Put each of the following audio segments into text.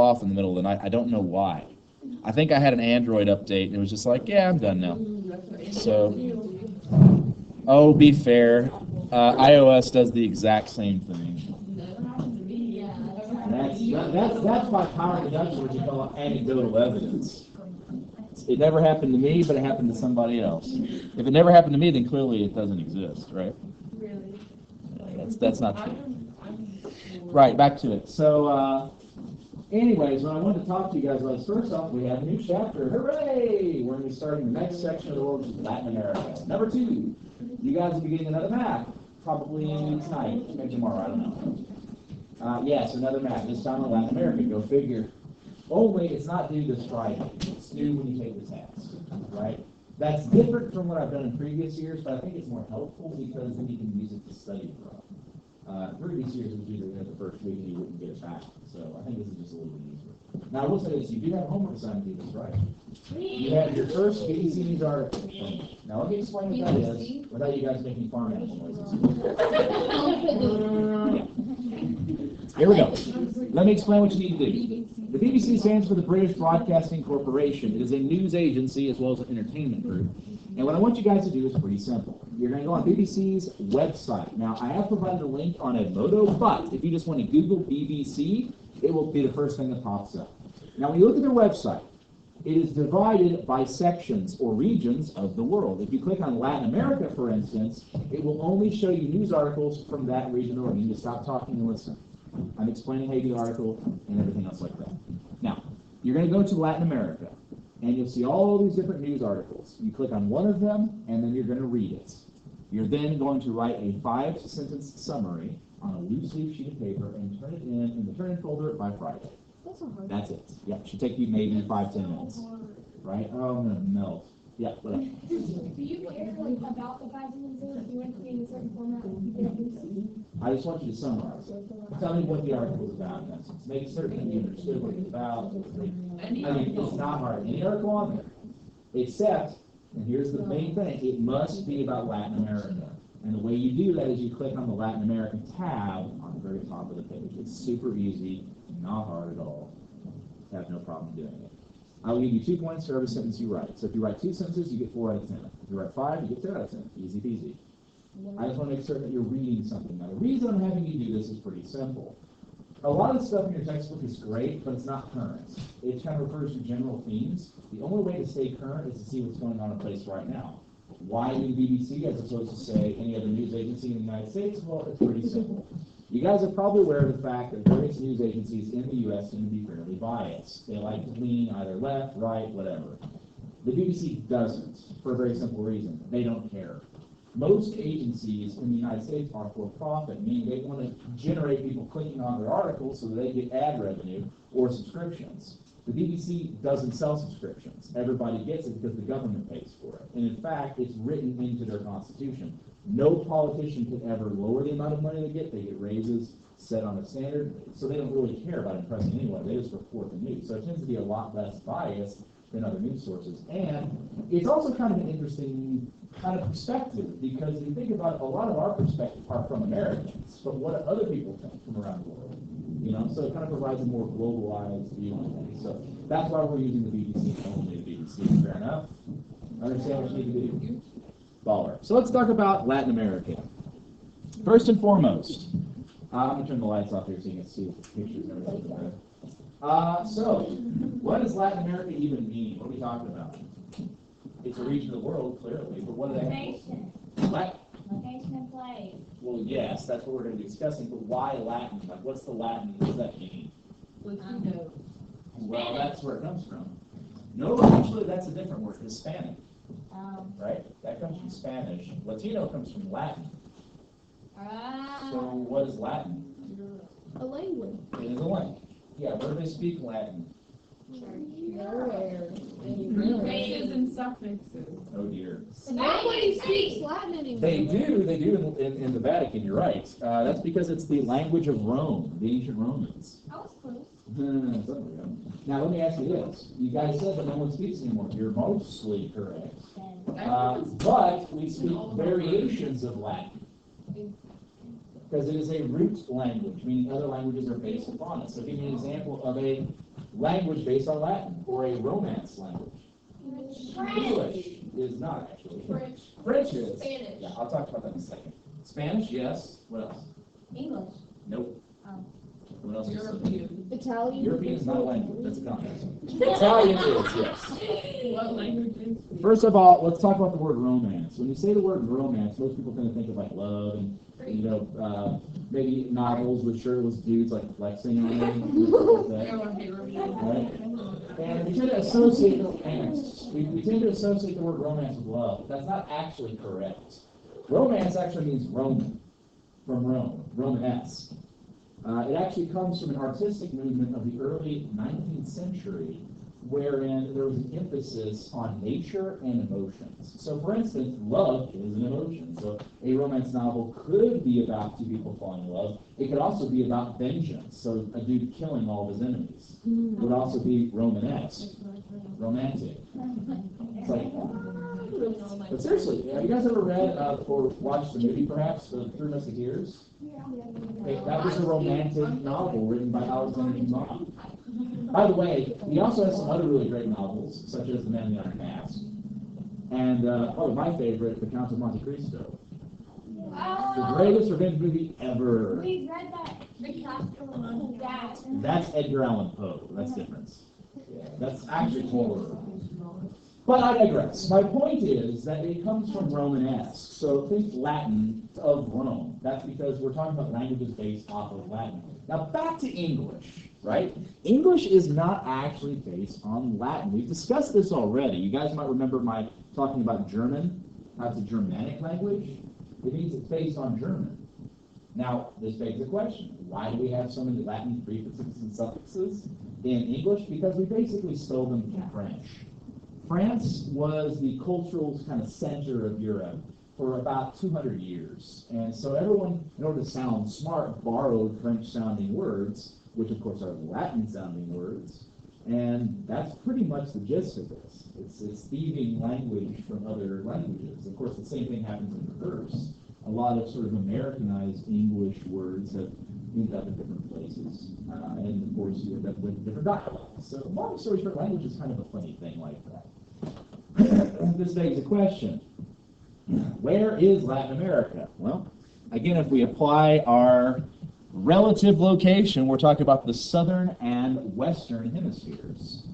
off in the middle of the night. I don't know why. I think I had an Android update, and it was just like, yeah, I'm done now. So, oh, be fair. iOS does the exact same thing. That's by power reduction, which you call anecdotal evidence. It never happened to me, but it happened to somebody else. If it never happened to me, then clearly it doesn't exist, right? Really? That's not true. Right, back to it. So, anyways, what I wanted to talk to you guys about is, first off, we have a new chapter. Hooray! We're going to be starting the next section of the world, which is Latin America. Number 2, you guys will be getting another map, probably tonight, maybe tomorrow, I don't know. Yes, another map, this time in Latin America, go figure. Only it's not due this Friday. It's due when you take the test, right? That's different from what I've done in previous years, but I think it's more helpful because then you can use it to study from. Previous years it was usually the first week and you wouldn't get it back. So I think this is just a little bit easier. Now I will say this, you do have a homework assignment to do this, right? You have your first BBC News article. Now let me explain what that is without you guys making farm animal noises. Here we go. Let me explain what you need to do. The BBC stands for the British Broadcasting Corporation. It is a news agency as well as an entertainment group. And what I want you guys to do is pretty simple. You're going to go on BBC's website. Now, I have provided a link on Edmodo, but if you just want to Google BBC, it will be the first thing that pops up. Now, when you look at their website, it is divided by sections or regions of the world. If you click on Latin America, for instance, it will only show you news articles from that region or you need to stop talking and listen. I'm explaining how you do the article and everything else like that. Now, you're going to go to Latin America, and you'll see all these different news articles. You click on one of them, and then you're going to read it. You're then going to write a 5-sentence summary on a loose-leaf sheet of paper and turn it in the turn-in folder by Friday. That's it. Yeah, it should take you maybe 5-10 minutes. Right? Oh, I'm going to melt. Yeah, whatever. Do you care about the 5 minutes if you want to be in a certain format? I just want you to summarize it. Tell me what the article is about in essence. Make certain that you understood what it's about. I mean, it's not hard. Any article on there, except, and here's the main thing, it must be about Latin America. And the way you do that is you click on the Latin American tab on the very top of the page. It's super easy, not hard at all. I have no problem doing it. I'll give you 2 points for every sentence you write. So if you write 2 sentences, you get 4 out of 10. If you write 5, you get 10 out of 10. Easy peasy. I just want to make certain that you're reading something. Now, the reason I'm having you do this is pretty simple. A lot of the stuff in your textbook is great, but it's not current. It kind of refers to general themes. The only way to stay current is to see what's going on in place right now. Why do BBC as opposed to, say, any other news agency in the United States? Well, it's pretty simple. You guys are probably aware of the fact that various news agencies in the U.S. seem to be fairly biased. They like to lean either left, right, whatever. The BBC doesn't, for a very simple reason. They don't care. Most agencies in the United States are for profit, meaning they want to generate people clicking on their articles so that they get ad revenue or subscriptions. The BBC doesn't sell subscriptions. Everybody gets it because the government pays for it. And in fact, it's written into their constitution. No politician could ever lower the amount of money they get. They get raises set on a standard, so they don't really care about impressing anyone. They just report the news. So it tends to be a lot less biased than other news sources. And it's also kind of an interesting kind of perspective, because if you think about it, a lot of our perspectives are from Americans, but what do other people think from around the world? You know, so it kind of provides a more globalized view on things. So that's why we're using the BBC, only the BBC. Fair enough? Understand what you need to do? Baller. So let's talk about Latin America. First and foremost, I'm going to turn the lights off here so you can see the pictures and everything. So, what does Latin America even mean? What are we talking about? It's a region of the world, clearly, but what do they Location. Location and place. Well, yes, that's what we're going to be discussing, but why Latin? Like, what's the Latin? What does that mean? Latino. Well, that's where it comes from. No, actually, that's a different word, Hispanic. Right? That comes from Spanish. Latino comes from Latin. So, what is Latin? A language. It is a language. Yeah, where do they speak Latin? Nowhere. Cases and suffixes. Oh, dear. Nobody speaks Latin anymore. They do in the Vatican, you're right. That's because it's the language of Rome, the ancient Romans. I was close. Now, let me ask you this. You guys said that no one speaks anymore. You're mostly correct. But we speak variations of Latin, because it is a root language, meaning other languages are based upon it. So give me an example of a language based on Latin, or a Romance language. English is not actually. French is. Spanish. Yeah, I'll talk about that in a second. Spanish, yes. What else? English. Nope. Oh. What else? European. Italian. European is not a language. That's a context. Italian is, yes. What language? First of all, let's talk about the word romance. When you say the word romance, most people kind of think of like love and, maybe novels with shirtless dudes like flexing on them. Right? And we tend to associate romance. We tend to associate the word romance with love. That's not actually correct. Romance actually means Roman, from Rome, Romanesque. It actually comes from an artistic movement of the early 19th century, wherein there was an emphasis on nature and emotions. So, for instance, love is an emotion. So, a romance novel could be about two people falling in love. It could also be about vengeance. So, a dude killing all of his enemies. It would also be Romanesque, romantic. It's like, but seriously, have you guys ever read or watched the movie, perhaps, The Three Musketeers? Okay, that was a romantic novel written by Alexander Dumas. By the way, he also has some other really great novels, such as The Man in the Iron Mask, and probably my favorite, The Count of Monte Cristo. The greatest revenge movie ever. We read that. That's Edgar Allan Poe. That's different. That's actually horror. But I digress. My point is that it comes from Romanesque. So think Latin of Rome. That's because we're talking about languages based off of Latin. Now back to English, right? English is not actually based on Latin. We've discussed this already. You guys might remember my talking about German. How it's a Germanic language. It means it's based on German. Now, this begs the question, why do we have so many Latin prefixes and suffixes in English? Because we basically stole them from French. France was the cultural kind of center of Europe for about 200 years. And so everyone, in order to sound smart, borrowed French-sounding words, which of course are Latin-sounding words. And that's pretty much the gist of this. It's thieving language from other languages. Of course, the same thing happens in reverse. A lot of sort of Americanized English words have ended up in different places. And of course, you end up with different dialects. So long story short, language is kind of a funny thing like that. This begs the question, where is Latin America? Well, again, if we apply our relative location, we're talking about the southern and western hemispheres.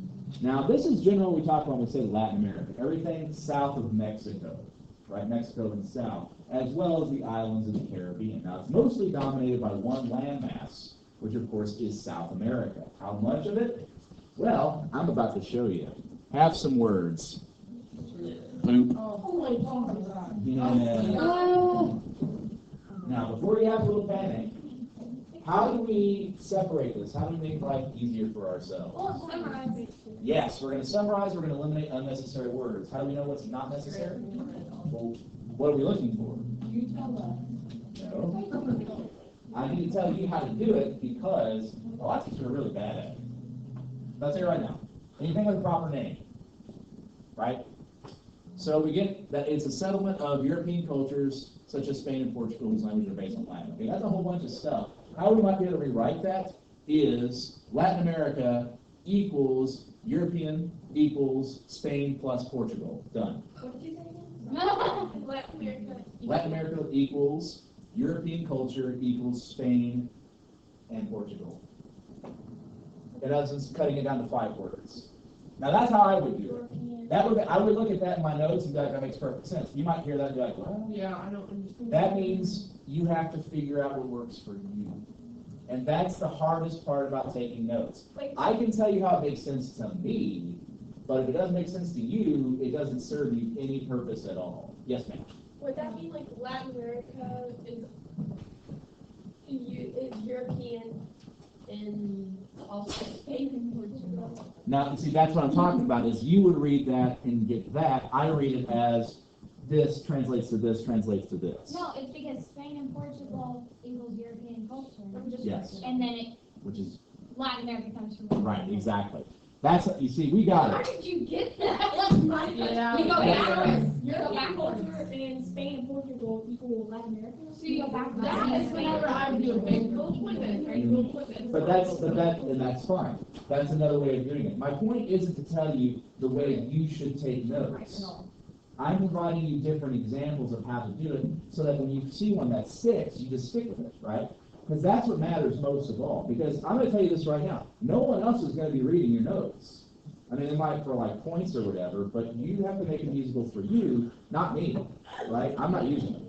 Now, this is generally what we talk about when we say Latin America. Everything south of Mexico, right? Mexico and south, as well as the islands of the Caribbean. Now, it's mostly dominated by one landmass, which of course is South America. How much of it? Well, I'm about to show you. Have some words. Boop. Yeah. Now, before you have a little panic, how do we separate this? How do we make life easier for ourselves? Well, summarize it. Yes, we're going to summarize. We're going to eliminate unnecessary words. How do we know what's not necessary? Well, what are we looking for? You tell us. No. I need to tell you how to do it because a lot of teachers are really bad at it. Let's say right now, anything with a proper name, right? So we get that it's a settlement of European cultures such as Spain and Portugal, whose languages are based on Latin. Okay, that's a whole bunch of stuff. How we might be able to rewrite that is Latin America equals European equals Spain plus Portugal. Done. What did you say again? Latin America. Latin America equals European culture equals Spain and Portugal. In essence, cutting it down to 5 words. Now that's how I would do it. I would look at that in my notes and be like, that makes perfect sense. You might hear that and be like, well, Yeah, I don't understand. that means you have to figure out what works for you. And that's the hardest part about taking notes. I can tell you how it makes sense to me, but if it doesn't make sense to you, it doesn't serve you any purpose at all. Yes, ma'am. Would that mean like Latin America is European and also Spain and Portugal? Now, see, that's what I'm talking about, is you would read that and get that. I read it as this translates to this, translates to this. No, it's because Spain and Portugal equals European culture. Yes. And then Which is, Latin America comes from. right, exactly. That's, you see, we got How it. did you get that? Yeah. We go backwards. You go back culture and Spain and Portugal equal Latin America. So you go back. That is whenever I'm doing big equipment, But that's fine. That's another way of doing it. My point isn't to tell you the way you should take notes. I'm providing you different examples of how to do it, so that when you see one that sticks, you just stick with it, right? Because that's what matters most of all. Because I'm going to tell you this right now, no one else is going to be reading your notes. I mean, it might for like points or whatever, but you have to make it usable for you, not me, right? I'm not using it.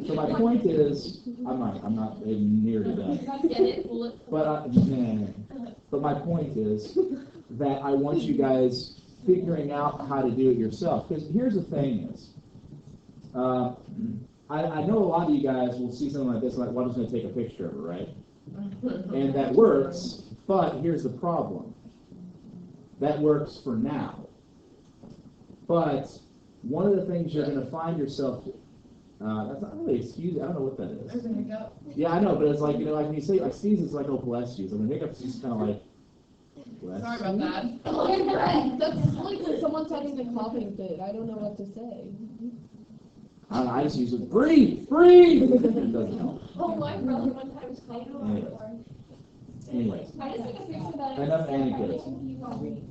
So my point is, I'm not even near to that. Get it? But my point is that I want you guys figuring out how to do it yourself. Because here's the thing is, I know a lot of you guys will see something like this, like, well, I'm just going to take a picture of it, right? And that works, but here's the problem. That works for now. But one of the things you're going to find yourself, that's not really excuse, I don't know what that is. There's a hiccup. Yeah, I know, but it's like, you know, like when you say, like, sneeze, it's like, oh, bless you. So when hiccups, it's kind of like, bless Sorry you. about that. That's like when someone's having a coughing fit. I don't know what to say. I don't know, I just use it, breathe, breathe! It doesn't help. Oh, my brother one time was talking about Anyways, I just took a picture of that. enough anecdotes.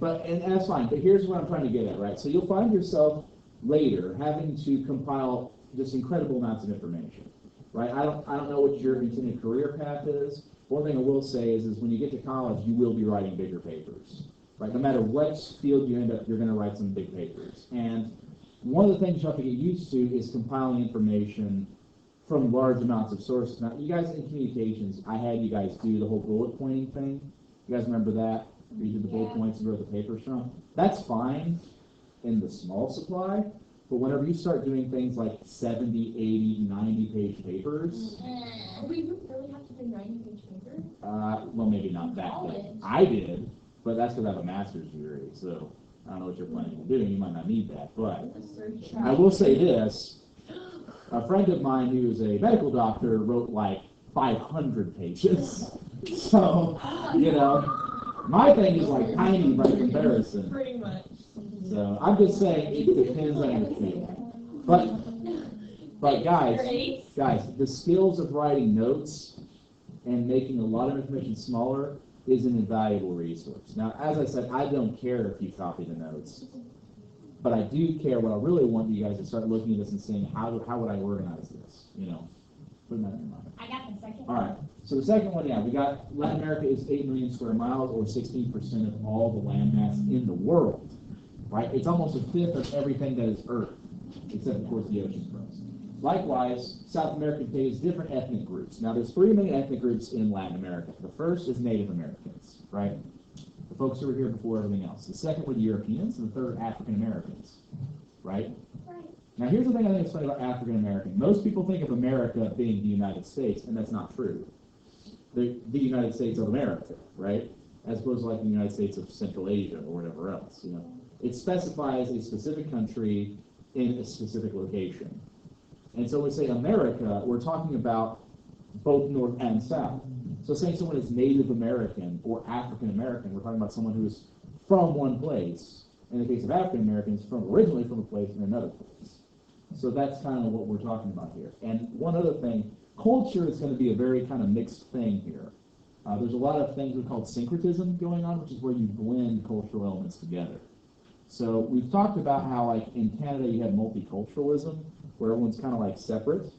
But, and that's fine, but here's what I'm trying to get at, right? So you'll find yourself later having to compile just incredible amounts of information, right? I don't know what your intended career path is. One thing I will say is when you get to college, you will be writing bigger papers, right? No matter what field you end up, you're going to write some big papers. And one of the things you have to get used to is compiling information from large amounts of sources. Now, you guys in communications, I had you guys do the whole bullet pointing thing. You guys remember that? You did the bullet points and wrote the papers from? That's fine in the small supply, but whenever you start doing things like 70, 80, 90-page papers, We really have to do 90-page paper? well, maybe not that big. I did, but that's because I have a master's degree, so I don't know what you're planning on doing. You might not need that, but I will say this. A friend of mine who is a medical doctor wrote like 500 pages. So, you know, my thing is like tiny by comparison. Pretty much. So I'm just saying it depends on your field. But guys, the skills of writing notes and making a lot of information smaller is an invaluable resource. Now, as I said, I don't care if you copy the notes. But I do care. What I really want you guys to start looking at this and saying, how would I organize this? You know, putting that in your mind. I got the second. All right. So the second one, yeah, we got Latin America is 8 million square miles, or 16% of all the land mass in the world. Right? It's almost a fifth of everything that is Earth, except of course the ocean froze. Likewise, South America contains different ethnic groups. Now, there's 3 main ethnic groups in Latin America. The first is Native Americans, right? The folks who were here before everything else. The second were the Europeans, and the third African Americans, right? Now here's the thing I think is funny about African American. Most people think of America being the United States, and that's not true. The United States of America, right? As opposed to like the United States of Central Asia or whatever else, you know. It specifies a specific country in a specific location. And so when we say America, we're talking about both North and South. So saying someone is Native American or African American, we're talking about someone who is from one place. In the case of African Americans, originally from a place in another place. So that's kind of what we're talking about here. And one other thing, culture is going to be a very kind of mixed thing here. There's a lot of things we call syncretism going on, which is where you blend cultural elements together. So we've talked about how, like, in Canada you have multiculturalism, where everyone's kind of like separate.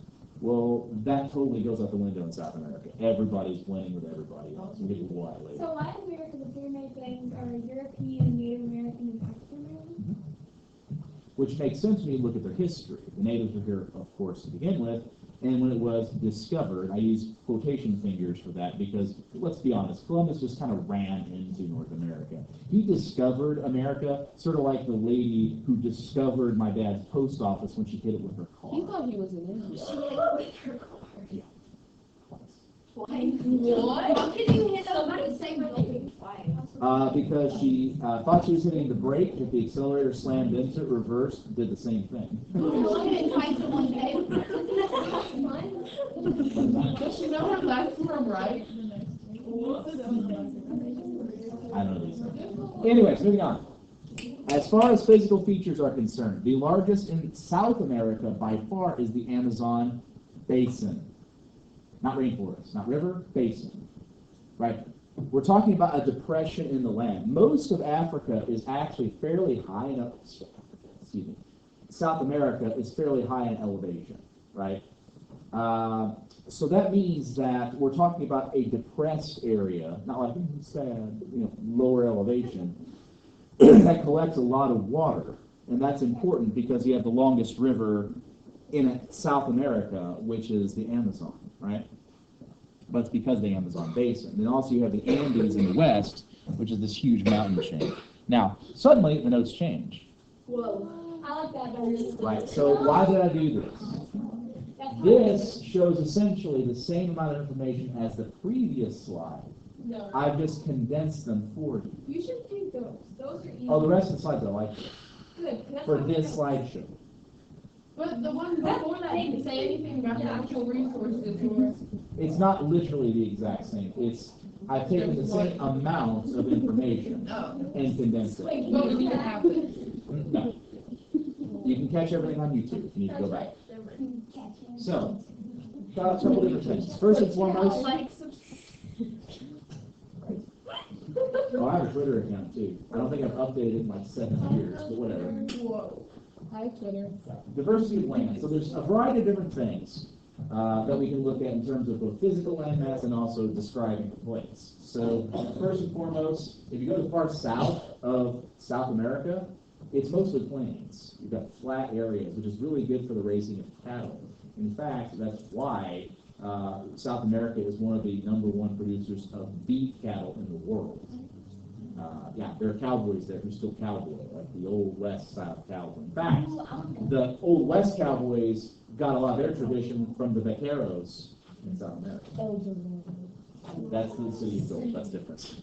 Well, that totally goes out the window in South America. Everybody's blending with everybody else. We'll get to why later. So Latin America, the 3 main things are European, Native American, and African American? Which makes sense when you look at their history. The natives were here, of course, to begin with, and when it was discovered, I use quotation fingers for that because, let's be honest, Columbus just kind of ran into North America. He discovered America, sort of like the lady who discovered my dad's post office when she hit it with her car. He thought he was in India. Yeah. What? How can you hit somebody saying something twice? Because she thought she was hitting the brake, hit the accelerator, slammed into it, reversed, did the same thing. Does she know her left from right? I don't know these things. Anyways, moving on. As far as physical features are concerned, the largest in South America by far is the Amazon basin. Not rainforest, not river, basin. Right? We're talking about a depression in the land. Most of Africa is actually fairly high in, excuse me, South America is fairly high in elevation, right? So that means that we're talking about a depressed area, not like sad, lower elevation, that collects a lot of water. And that's important because you have the longest river in South America, which is the Amazon, right? But it's because of the Amazon basin. And also you have the Andes in the west, which is this huge mountain chain. Now, suddenly the notes change. Whoa. I like that better. Right, so why did I do this? This shows essentially the same amount of information as the previous slide. No. I've just condensed them for you. You should take those. Those are easy. Oh, the rest of the slides I like Good. That's for what this I'm saying. slideshow. But the one before that didn't say anything about the actual resources. Or... It's not literally the exact same. I've taken the same amount of information and condensed it. But we didn't have this. No. You can catch everything on YouTube if you need to go back. So, got a couple different things. First and foremost, oh, I have a Twitter account too. I don't think I've updated it in like 7 years, but whatever. Whoa. Hi, Twitter. Diversity of land. So there's a variety of different things that we can look at in terms of both physical landmass and also describing a place. So first and foremost, if you go to the far south of South America, it's mostly plains. You've got flat areas, which is really good for the raising of cattle. In fact, that's why South America is one of the #1 producers of beef cattle in the world. Yeah, there are cowboys there who still cowboy, like the Old West style cowboy. In fact, the Old West cowboys got a lot of their tradition from the vaqueros in South America. That's the city of gold. That's different.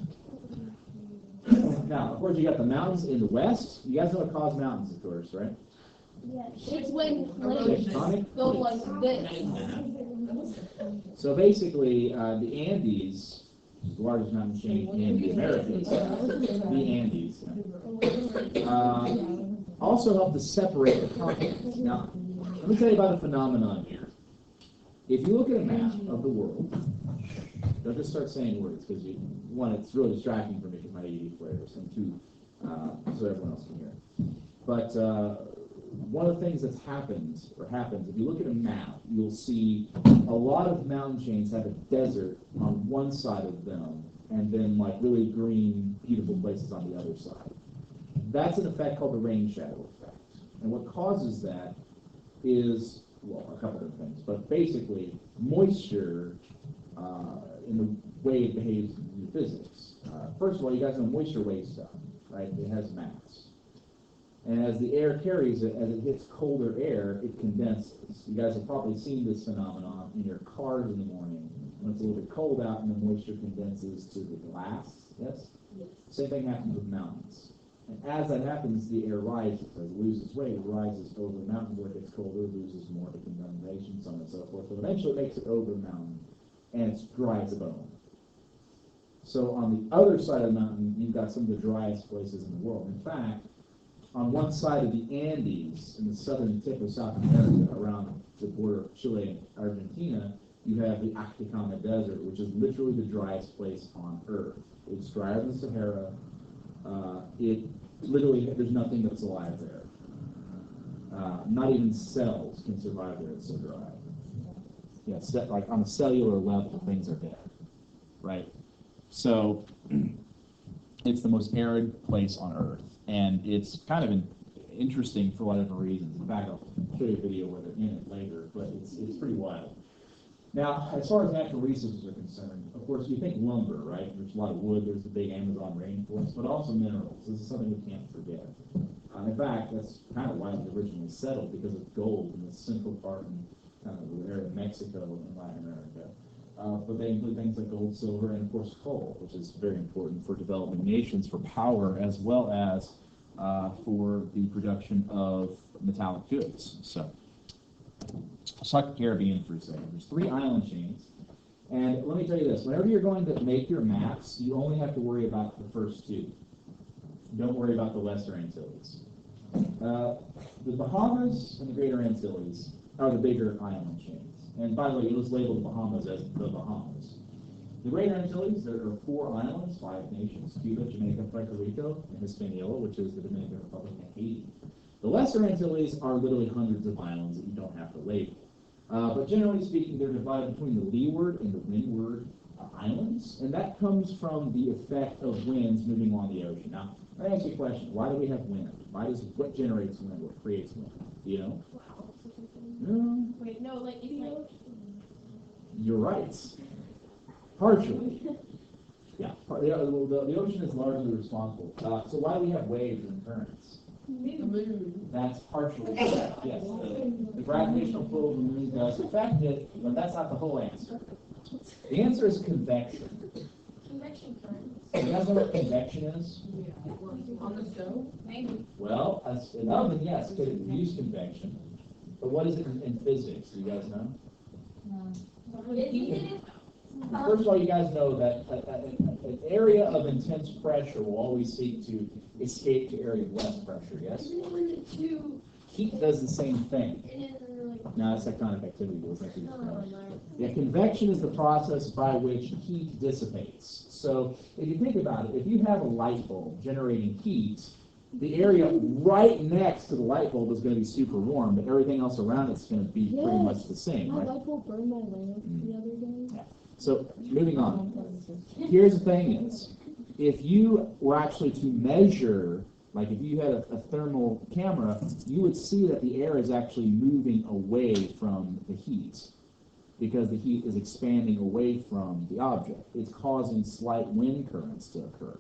Now, of course, you got the mountains in the west. You guys know what caused mountains, of course, right? It's when planes Tectonic go like this. So basically, the Andes, the largest mountain chain in the Americas, the Andes, also help to separate the continents. Now, let me tell you about a phenomenon here. If you look at a map of the world, don't just start saying words because one, it's really distracting for me because my ADD flares, and two, so everyone else can hear. But one of the things that's happens, if you look at a map, you'll see a lot of mountain chains have a desert on one side of them, and then like really green, beautiful places on the other side. That's an effect called the rain shadow effect. And what causes that is, well, a couple of things, but basically moisture in the way it behaves in physics. First of all, you guys know moisture weighs stuff, right? It has mass. And as the air carries it, as it hits colder air, it condenses. You guys have probably seen this phenomenon in your cars in the morning when it's a little bit cold out and the moisture condenses to the glass. Yes? Yes. Same thing happens with mountains. And as that happens, the air rises. As it loses weight, it rises over the mountain where it gets colder, loses more to condensation, so on and so forth. So eventually it makes it over the mountain, and it's dry as a bone. So on the other side of the mountain, you've got some of the driest places in the world. In fact, on one side of the Andes, in the southern tip of South America, around the border of Chile and Argentina, you have the Atacama Desert, which is literally the driest place on Earth. It's drier than the Sahara. There's nothing that's alive there. Not even cells can survive there. It's so dry. Yeah, like on a cellular level, things are dead, right? So it's the most arid place on Earth, and it's kind of interesting for a lot of different reasons. In fact, I'll show you a video where they're in it later, but it's pretty wild. Now, as far as natural resources are concerned, of course, you think lumber, right? There's a lot of wood, there's the big Amazon rainforest, but also minerals. This is something we can't forget. In fact, that's kind of why it was originally settled, because of gold in the central part in kind of the area of Mexico and Latin America. But they include things like gold, silver, and of course coal, which is very important for developing nations for power as well as for the production of metallic goods. So let's talk the Caribbean for a second. There's 3 island chains And let me tell you this, whenever you're going to make your maps, you only have to worry about the first two. Don't worry about the Lesser Antilles. The Bahamas and the Greater Antilles are the bigger island chains. And by the way, you just label the Bahamas as the Bahamas. The Greater Antilles, there are 4 islands, 5 nations, Cuba, Jamaica, Puerto Rico, and Hispaniola, which is the Dominican Republic and Haiti. The Lesser Antilles are literally hundreds of islands that you don't have to label. But generally speaking, they're divided between the leeward and the windward islands, and that comes from the effect of winds moving along the ocean. Now, let me ask you a question. Why do we have wind? What generates wind? What creates wind? Do you know? No. Wait, no, like, it's like, You're right. Partially. Yeah, the ocean is largely responsible. So why do we have waves and currents? the moon. That's partially correct, yes. The gravitational pull of the moon does affect it, but that's not the whole answer. The answer is convection. Convection current. You guys know what convection is? On the stove? Maybe. Well, an oven, yes, could use convection. But what is it in physics? Do you guys know? First of all, you guys know that an area of intense pressure will always seek to escape to area of less pressure, yes? Isn't it when the two, Heat does the same thing. it isn't really. No, it's tectonic activity, but it's not heat. Oh, no. Yeah, convection is the process by which heat dissipates. So if you think about it, if you have a light bulb generating heat, the area right next to the light bulb is going to be super warm, but everything else around it's going to be pretty much the same, My right? light bulb burned my lamp the other day. So moving on. Here's the thing is, if you were actually to measure, like if you had a thermal camera, you would see that the air is actually moving away from the heat because the heat is expanding away from the object. It's causing slight wind currents to occur.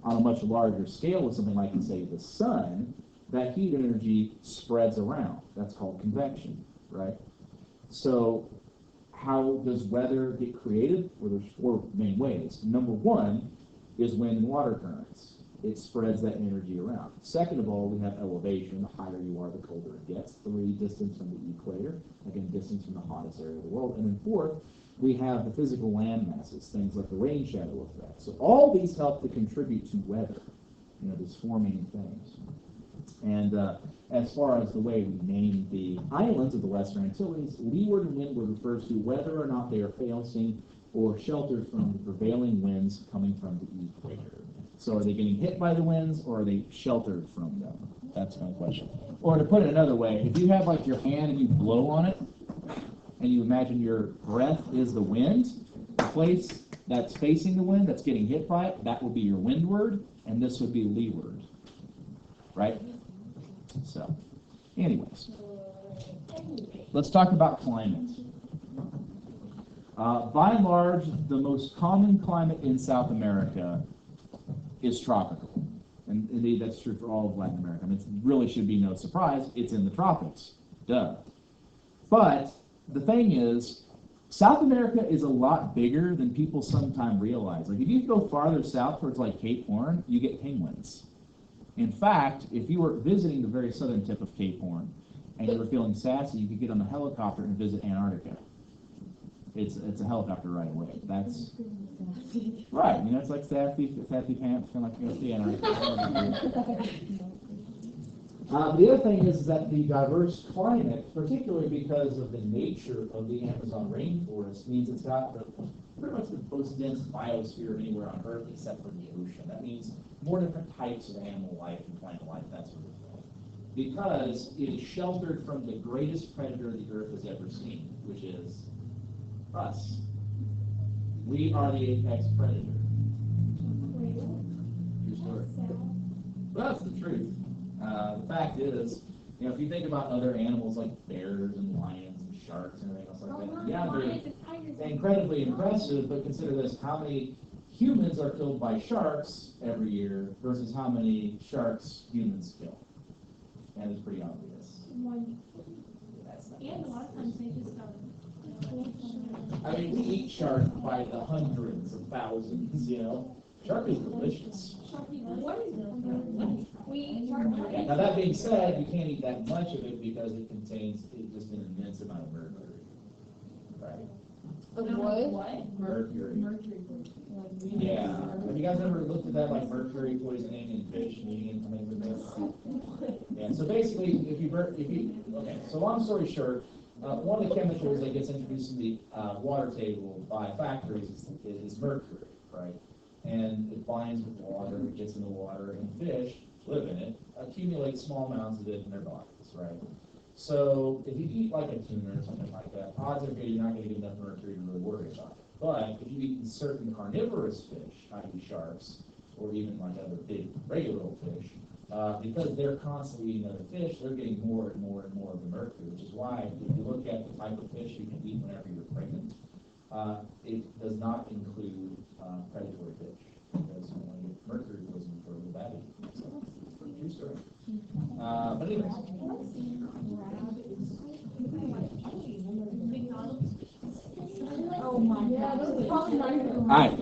On a much larger scale with something like, say, the sun, that heat energy spreads around. That's called convection, right? So how does weather get created? Well, there's 4 main ways. Number 1 is wind and water currents. It spreads that energy around. Second of all, we have elevation. The higher you are, the colder it gets. 3, distance from the equator. Again, distance from the hottest area of the world. And then 4, we have the physical land masses, things like the rain shadow effect. So all these help to contribute to weather, these forming things. And as far as the way we name the islands of the Lesser Antilles, leeward and windward refers to whether or not they are facing or sheltered from the prevailing winds coming from the equator. So are they getting hit by the winds, or are they sheltered from them? That's my question. Or to put it another way, if you have like your hand and you blow on it, and you imagine your breath is the wind, the place that's facing the wind, that's getting hit by it, that would be your windward, and this would be leeward. Right? So, anyways, let's talk about climate. By and large, the most common climate in South America is tropical. And indeed, that's true for all of Latin America. I mean, it really should be no surprise. It's in the tropics. Duh. But the thing is, South America is a lot bigger than people sometimes realize. Like, if you go farther south towards, like, Cape Horn, you get penguins. In fact, if you were visiting the very southern tip of Cape Horn and you were feeling sassy, you could get on a helicopter and visit Antarctica. It's a helicopter right away. That's right. It's like sassy pants, kind of like you're going to see Antarctica. The other thing is that the diverse climate, particularly because of the nature of the Amazon rainforest, means it's got pretty much the most dense biosphere anywhere on Earth except for the ocean. That means more different types of animal life and plant life, that sort of thing. Because it is sheltered from the greatest predator the Earth has ever seen, which is us. We are the apex predator. True story. Well, that's the truth. The fact is, if you think about other animals like bears and lions and sharks and everything else like that, yeah, they're incredibly impressive, but consider this, how many humans are killed by sharks every year versus how many sharks humans kill? And it's pretty obvious. And a lot of times they just don't. I mean, we eat shark by the hundreds of thousands, Shark is delicious. What is it? We eat shark. Now, that being said, you can't eat that much of it because it contains just an immense amount of mercury. Right? Of what? Mercury. Yeah. Have you guys ever looked at that, like mercury poisoning in fish and eating something with this? Yeah. So basically, okay. So long story short, one of the chemicals that gets introduced in the water table by factories is mercury, right? And it binds with water, it gets in the water, and fish live in it, accumulate small amounts of it in their bodies, right? So if you eat like a tuna or something like that, odds are good you're not going to get enough mercury to really worry about it. But if you eat certain carnivorous fish, i.e. sharks, or even like other big regular old fish, because they're constantly eating other fish, they're getting more and more and more of the mercury, which is why if you look at the type of fish you can eat whenever you're pregnant, it does not include predatory fish, because you want to get mercury poisoning for the baby. So, true story. But anyways. All right,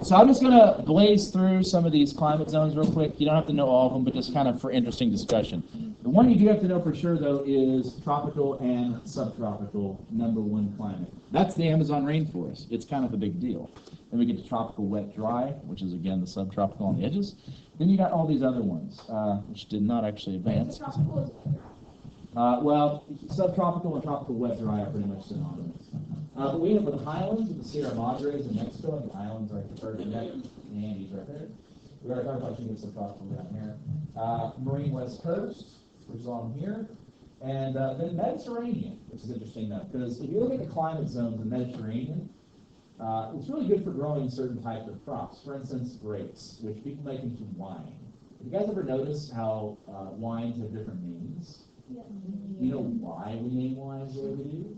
so I'm just going to blaze through some of these climate zones real quick. You don't have to know all of them, but just kind of for interesting discussion. The one you do have to know for sure, though, is tropical and subtropical #1 climate. That's the Amazon rainforest. It's kind of a big deal. Then we get to tropical wet dry, which is, again, the subtropical on the edges. Then you got all these other ones, which did not actually advance. Well, subtropical and tropical wet dry are pretty much synonymous. But we have the highlands of the Sierra Madres in Mexico, and the islands are further back, the Andes right there. We already talked about the subtropical down here. Marine West Coast, which is on here, and then Mediterranean, which is interesting though, because if you look at the climate zones in the Mediterranean, it's really good for growing certain types of crops. For instance, grapes, which people make into wine. Have you guys ever noticed how wines have different names? Yeah. Do you know why we name wines the way we do?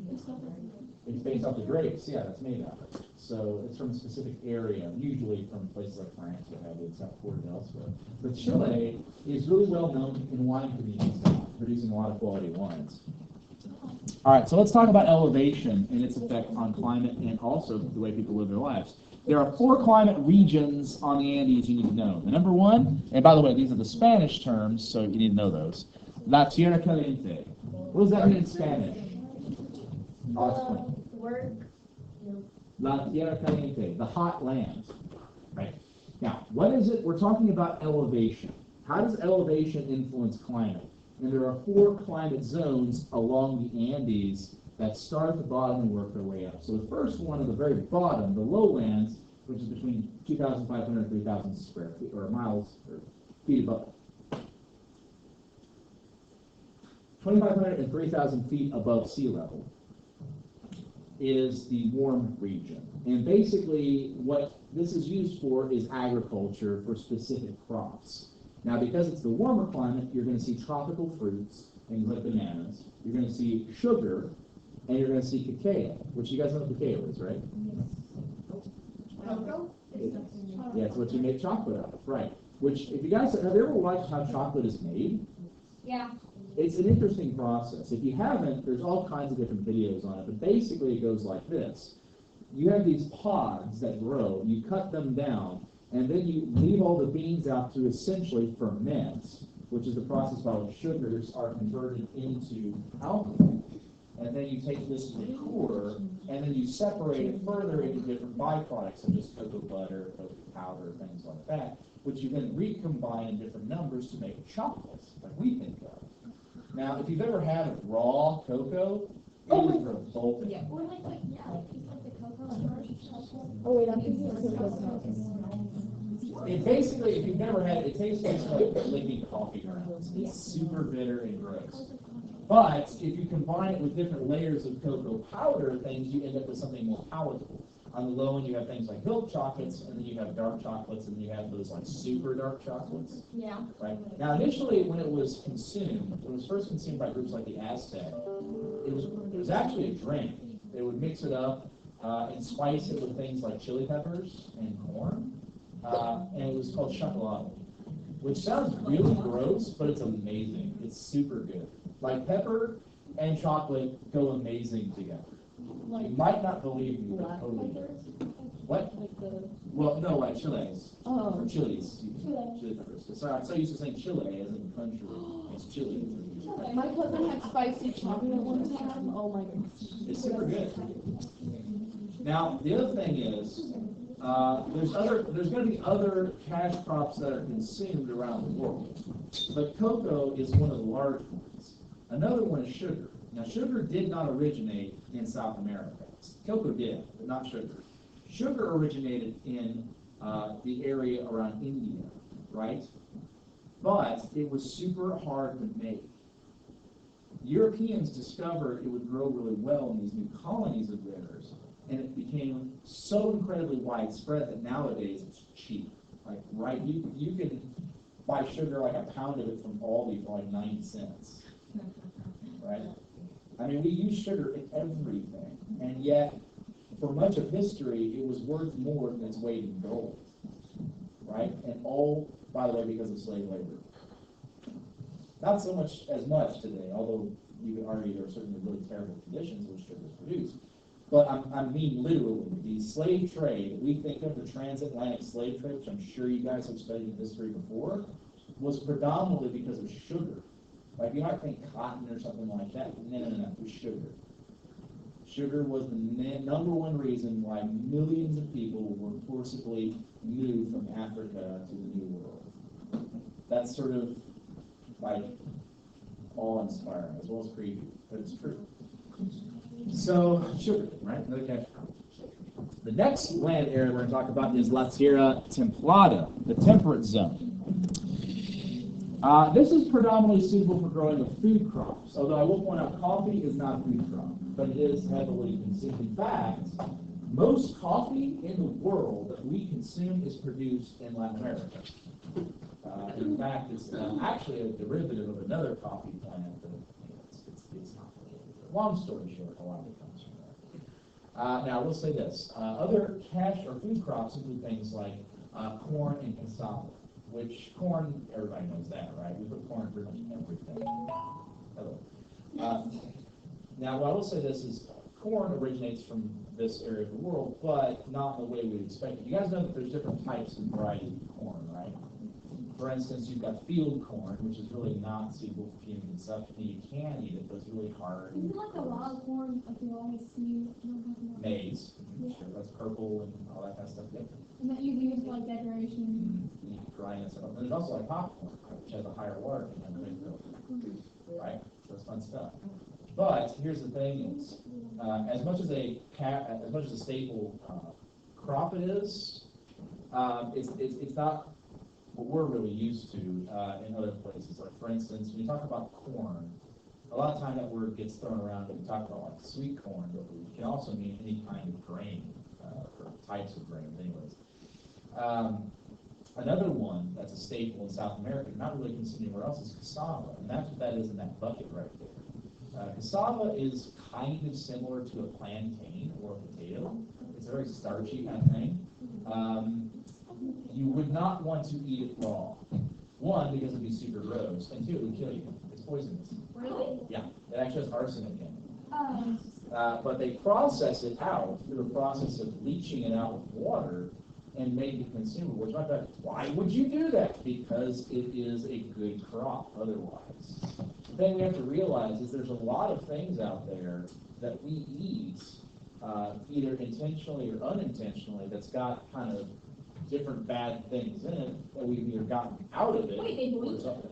It's based off the grapes, yeah, that's made out of it. So it's from a specific area, usually from places like France that have it exported elsewhere. But Chile is really well known in wine communities now, producing a lot of quality wines. All right, so let's talk about elevation and its effect on climate and also the way people live their lives. There are 4 climate regions on the Andes you need to know. The #1, and by the way, these are the Spanish terms, so you need to know those. La Tierra Caliente. What does that mean in Spanish? La Tierra Caliente, the hot land. Right. Now, what is it? We're talking about elevation. How does elevation influence climate? And there are 4 climate zones along the Andes that start at the bottom and work their way up. So the first one at the very bottom, the lowlands, which is between 2,500 and 3,000 square feet, or miles, or feet above. 2,500 and 3,000 feet above sea level is the warm region. And basically what this is used for is agriculture for specific crops. Now because it's the warmer climate, you're going to see tropical fruits, things like bananas. You're going to see sugar, and you're going to see cacao, which you guys know what cacao is, right? Yeah, it's what you make chocolate out of, right. Which, if you guys, have you ever watched how chocolate is made? Yeah. It's an interesting process. If you haven't, there's all kinds of different videos on it, but basically it goes like this. You have these pods that grow, you cut them down, and then you leave all the beans out to essentially ferment, which is the process by which sugars are converted into alcohol. And then you take this liqueur, and then you separate it further into different byproducts, such as cocoa butter, cocoa powder, things like that, which you then recombine in different numbers to make chocolate, like we think of. Now, if you've ever had raw cocoa, it is revolting. Yeah. Or like the cocoa and chocolate. Oh wait, I'm thinking of cocoa. It basically, if you've never had it, it tastes like licking coffee grounds. It's super bitter and gross. But if you combine it with different layers of cocoa powder things, you end up with something more palatable. On the low end, you have things like milk chocolates, and then you have dark chocolates, and then you have those like super dark chocolates. Yeah. Right. Now, initially, when it was consumed, when it was first consumed by groups like the Aztec, it was actually a drink. They would mix it up and spice it with things like chili peppers and corn, and it was called chocolate, which sounds really gross, but it's amazing. It's super good. Like pepper and chocolate go amazing together. You might not believe me, but totally do. What? Well, no, like chiles. Oh. Or chilies. Chili peppers. Sorry, I'm so used to saying Chile as in the country. It's chili. My cousin had spicy chocolate one time. Oh my goodness. It's super good. Now, the other thing is, there's going to be other cash crops that are consumed around the world, but cocoa is one of the large ones. Another one is sugar. Now, sugar did not originate in South America. Cocoa did, but not sugar. Sugar originated in the area around India, right? But it was super hard to make. Europeans discovered it would grow really well in these new colonies of theirs, and it became so incredibly widespread that nowadays it's cheap. Like, right, you can buy sugar, like a pound of it from Aldi for like 90 cents, right? I mean, we use sugar in everything, and yet, for much of history, it was worth more than its weight in gold, right? And all, by the way, because of slave labor. Not so much as much today, although you could argue there are certainly really terrible conditions where sugar is produced. But I mean literally, the slave trade that we think of, the transatlantic slave trade, which I'm sure you guys have studied in history before, was predominantly because of sugar. Like, you might think cotton or something like that. No, it was sugar. Sugar was the number one reason why millions of people were forcibly moved from Africa to the New World. That's sort of like awe-inspiring as well as creepy, but it's true. So, sugar, right? Another cash crop. The next land area we're going to talk about is La Tierra Templada, the temperate zone. This is predominantly suitable for growing of food crops, although I will point out coffee is not a food crop, but it is heavily consumed. In fact, most coffee in the world that we consume is produced in Latin America. In fact, it's actually a derivative of another coffee plant. It's not. Long story short, a lot of it comes from there. Now, we'll say this. Other cash or food crops include things like corn and cassava, which corn, everybody knows that, right? We put corn in pretty much everything. Hello. Now, what I will say this is corn originates from this area of the world, but not in the way we'd expect it. You guys know that there's different types and varieties of corn, right? For instance, you've got field corn, which is really not suitable for human consumption. You can eat it, but it's really hard. Isn't like the wild corn, like you always see? Maize, Yeah. sure, that's purple and all that kind of stuff. Yeah. And that you use for like decoration. You can grind and stuff. And there's also like popcorn, which has a higher water content, right? So it's fun stuff. But here's the thing: is as much as a staple crop it is, it's not what we're really used to in other places. Like, for instance, when you talk about corn, a lot of time that word gets thrown around when we talk about like sweet corn, but it can also mean any kind of grain, or types of grain, anyways. Another one that's a staple in South America, not really consumed anywhere else, is cassava, and that's what that is in that bucket right there. Cassava is kind of similar to a plantain or a potato. It's a very starchy kind of thing. You would not want to eat it raw. One, because it would be super gross, and two, it would kill you. It's poisonous. Really? Yeah, it actually has arsenic in it. But they process it out through a process of leaching it out with water and make it consumable. Which, why would you do that? Because it is a good crop otherwise. The thing we have to realize is there's a lot of things out there that we eat, either intentionally or unintentionally, that's got kind of different bad things in it that we've either gotten out of it. Wait, they bleach or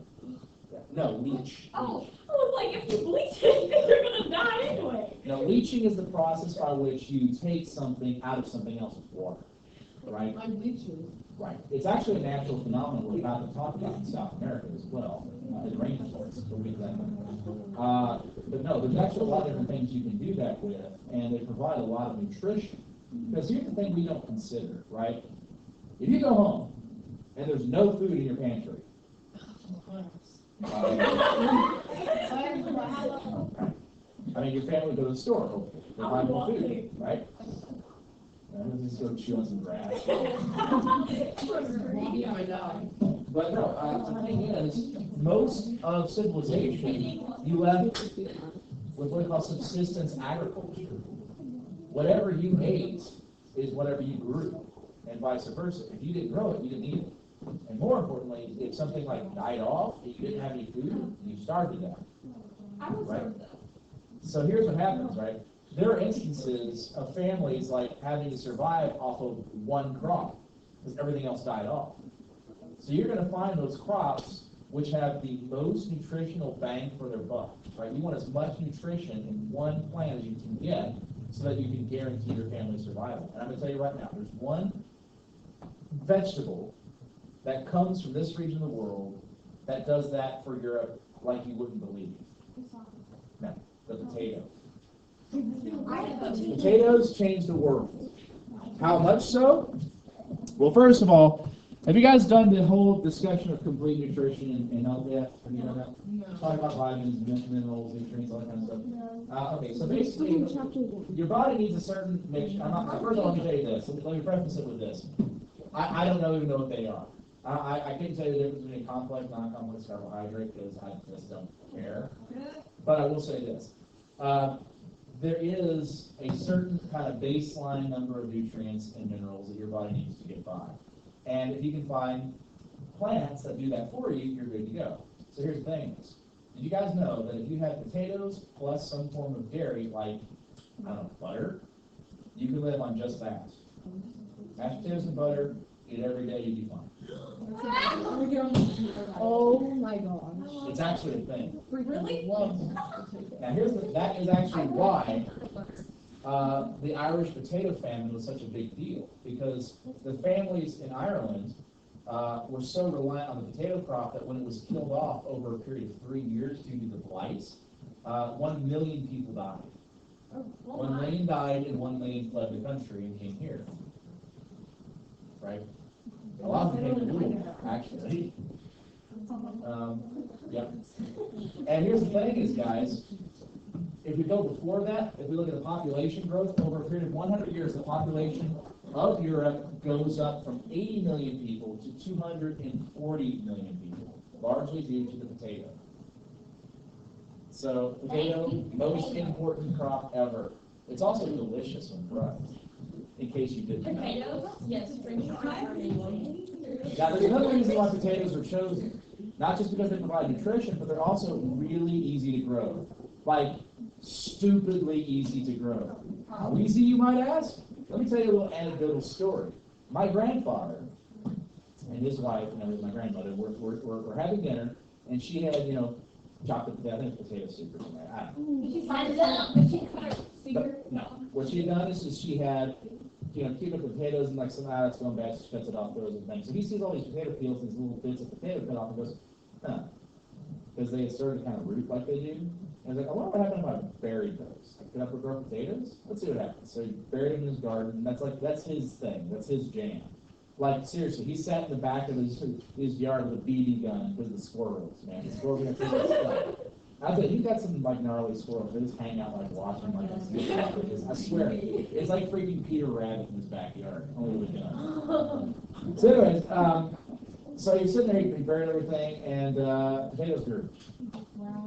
yeah. No, leach. Oh, I was like, if you bleach it, they're gonna die anyway. No, leaching is the process by which you take something out of something else with water, right? Like bleachers. Right. It's actually a natural phenomenon we're about to talk about in South America as well, in rainforests. We'll get to that. But no, there's actually a lot of different things you can do that with, and they provide a lot of nutrition. Because here's the thing we don't consider, right? If you go home and there's no food in your pantry, I mean, your family would go to the store, hopefully, to buy more food, right? Let's go chew on some grass. But no, the thing is, most of civilization, you left with what we call subsistence agriculture. Whatever you ate is whatever you grew, and vice versa. If you didn't grow it, you didn't eat it. And more importantly, if something like died off, if you didn't have any food, you starved to death. Right? So here's what happens, right? there are instances of families like having to survive off of one crop because everything else died off. So you're going to find those crops which have the most nutritional bang for their buck, right? You want as much nutrition in one plant as you can get so that you can guarantee your family's survival. And I'm going to tell you right now, there's one vegetable that comes from this region of the world that does that for Europe like you wouldn't believe. No, the potato. Potatoes change the world. How much so? Well, first of all, have you guys done the whole discussion of complete nutrition and health yet? Have you done that? No. Talk about vitamins, minerals, nutrients, all that kind of stuff. Okay, so basically, your body needs a certain mixture. First of all, let me tell you this. Let me preface it with this. I don't even know what they are. I couldn't tell you the difference between complex, non-complex carbohydrate because I just don't care. But I will say this. There is a certain kind of baseline number of nutrients and minerals that your body needs to get by. And if you can find plants that do that for you, you're good to go. So here's the thing. Did you guys know that if you had potatoes plus some form of dairy, like, I don't know, butter, you can live on just that? Mashed potatoes and butter, eat it every day, you'd be fine. Oh my gosh. It's actually a thing. Freaking love potato. Now that is actually why the Irish potato famine was such a big deal, because the families in Ireland were so reliant on the potato crop that when it was killed off over a period of 3 years due to the blights, 1 million people died. 1 million died and 1 million fled the country and came here. Right? A lot of them came to Louisville, actually. Yeah. And here's the thing is, guys, if we go before that, if we look at the population growth, over a period of 100 years, the population of Europe goes up from 80 million people to 240 million people, largely due to the potato. So, potato, most important crop ever. It's also delicious when fried, in case you didn't know. Potatoes? Yes. Now, there's another reason why potatoes are chosen. Not just because they provide nutrition, but they're also really easy to grow. Like, stupidly easy to grow. How easy, you might ask? Let me tell you a little anecdotal story. My grandfather and his wife, my grandmother, were having dinner, and she had, chocolate, I think potato soup or something. I don't know. But, no. What she had done is she had, cubic potatoes and like some it's going bad, she cuts it off, throws it things. So he sees all these potato peels, these little bits of potato cut off, and goes, huh. Because they had started to kind of root like they do. And I was like, I wonder what happened if I buried those. Could I grow potatoes? Let's see what happens. So he buried them in his garden, and that's his thing. That's his jam. Like, seriously, he sat in the back of his yard with a BB gun because of the squirrels, man. The squirrels are going to take his stuff. I tell you, you've got some like gnarly squirrels. They just hang out like watching like this. I swear, it's like freaking Peter Rabbit in his backyard, only with guns. So anyways, so you're sitting there, you buried everything, and potatoes grew.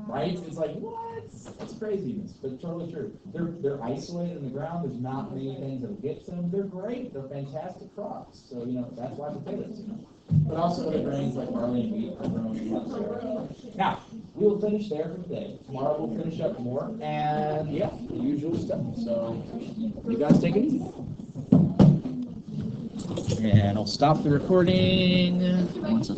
Right? It's like, what? That's craziness, but totally true. They're isolated in the ground. There's not many things that'll get to them. They're great. They're fantastic crops. So, that's why potatoes, But also other grains like barley and wheat are grown in lots of. Now, we will finish there for today. Tomorrow we'll finish up more, and yeah, the usual stuff. So, you guys take it easy. And I'll stop the recording. Once